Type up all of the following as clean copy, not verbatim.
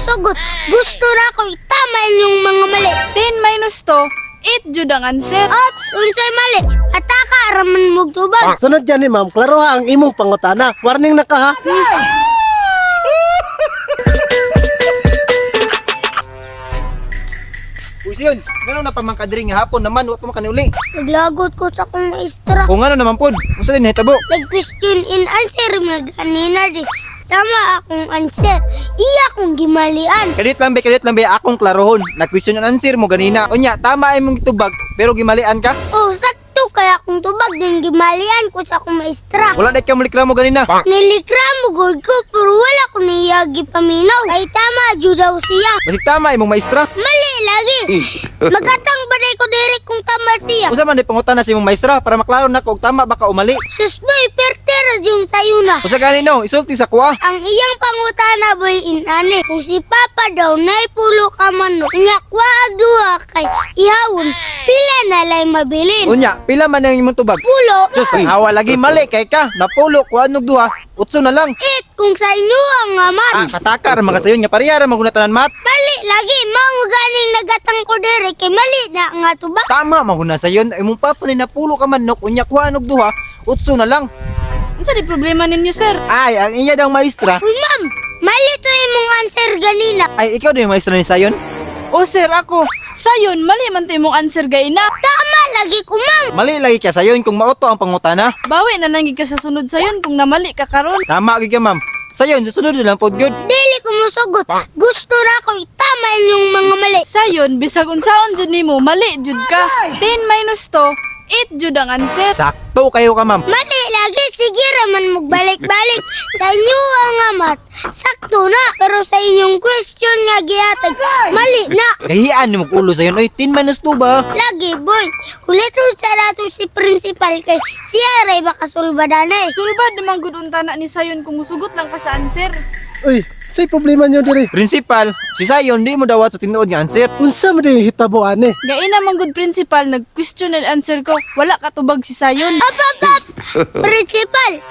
musugot. Gusto na ko itama inyong mga mali. 10 minus 2, 8 jud ang answer. Ops, unsay mali? Ataka raman mo tubag. Sunod dyan ni ma'am, klaro ha ang imong pangutana. Warning na ka ha. Uy, siyon, gano'n na pamangkadiri nga hapon naman, wa pa makaniuli. Naglagot ko sa akong maestra. Kung ano naman po, usa din hitabo. Nag-question in answer nga ganina di. Tama akong answer. Iya akong gimalian. Kadit lang be, akong klarohon. Nag-question and answer mo ganina. Unya, tama ay mong tubag, pero gimalian ka. Oh, sakto kaya akong tubag din gimalian ko sa akong maestra. Wala na ka mulikra mo ganina. Nilikram mo good ko pero wala ko niyagi paminaw. Ay tama jud daw siya. Basig tama ay mong maestra. Mali lagi. Magatang baday ko diri kung tama siya. Usa man di pangutan na si mong maestra para maklaro na kung tama baka umali. Sus boy, pertera yung sayo na. Usa ganino, isulti sa kuha. Ang iyang pangutana boy inane. Kung si Papa daw naipulo ka manok, nga kwaag duha kay ihawon, pila na lay mabilin. Unya, pila man ang imong tubag. Pulo, Diyos, hawa lagi mali kay ka. Napulo, kuha duha, utso na lang. it kung sa inyo ang aman. Katakar, mga sayon nga pariyara magunatanan mat. Mali lagi, mga ganing nagatang ko diri kay mali na nga tuba. Tama, mahuna sayon. Ay mong papa ni napulo ka manok, unya kuha duha, utso na lang. Unsa di problema ninyo, sir? Ay, ang iya daw maestra. Uy ma'am, mali to imong answer ganina. Ay, ikaw din yung maestra ni sayon. O sir, ako. Sayon, mali man to imong answer gayna. Tama lagi ko ma'am. Mali lagi ka sayon kung mauto ang pangutana. Bawi na nangig ka sa sunod sayon kung namali ka karon. Tama gid ka, ma'am. Sayon, susunod na lang pod good. Dili ko musugot. Gusto na ko itama inyong mga mali. Sayon, bisag unsaon jud nimo, mali jud ka. 10 minus 2, 8 jud ang answer. Sakto kayo ka, ma'am. Mali lagi, sige raman magbalik-balik. Sa inyo ang amat, sakto na. Pero sa inyong question nga gihatag, mali na. Kahian mo ulo sayon. Oy, 10 minus 2 ba? Lagi boy, hulitod sa dato si principal kay siya ray makasulbadanay. Sulbad naman gud untana ni Sayon kung musugot lang ka sa answer. Uy, say problema nyo diri. Principal, si sayon di mo dawat sa tinuod nga answer. Unsa mo din hitabo ane? Gaina man gud principal nag-question and answer ko. Wala ka tubag si Sayon. Up! Principal,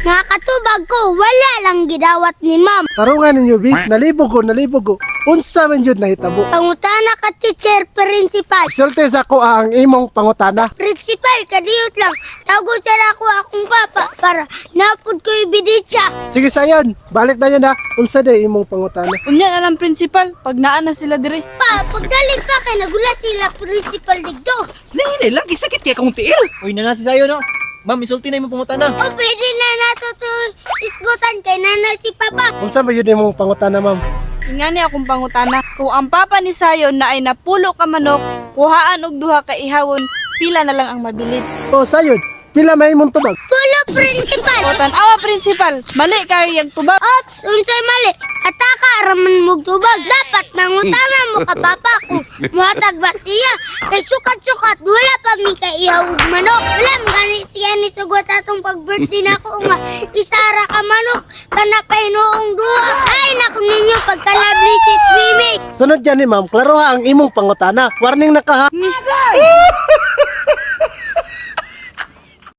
nakatubag ko, wala lang gidawat ni ma'am. Tarungan ninyo bi, nalibog ko. Unsa man yun nahitabo? Pangutana ka teacher, principal. Sulti sa ko ang imong pangutana. Principal, kadiyot lang. Tawag sa ako akong papa para napod ko ibiditsya. Sige sayon, balik na yun ha. Unsa day imong pangutana? Unya na lang principal, pag naa na sila dire. Pa, pagdaling pa kay nagulat sila principal digdo. Nene, lagi sakit kaya kong tiil. Uy, na si sayon no. Ma'am, isulti na yung pangutana. O pwede na nato to isgutan kay nanay si papa. Unsa man yun imong pangutana ma'am? Ingani akong pangutana. Kung ang papa ni Sayon na ay napulo ka manok, kuhaan og duha ka ihawon, pila na lang ang mabilid. O sayon, pila may imong tubag? Pulo, principal. O tan-awa principal, mali kayo yung tubag. Ops, unsay mali. Ataka raman mo tubag. Dapat nangutana mo ka papa kung muhatag ba siya. Kay sukat-sukat, wala pa mi kaihaw og manok. Wala gani siya ni sugot atong pag-birthday na ko nga. Isara ka manok, kana pa noong duha. Ay, naku ninyo pagkalabli si swimming. Sunod dyan ni ma'am, klaro ha ang imong pangutana. Warning na ka ha.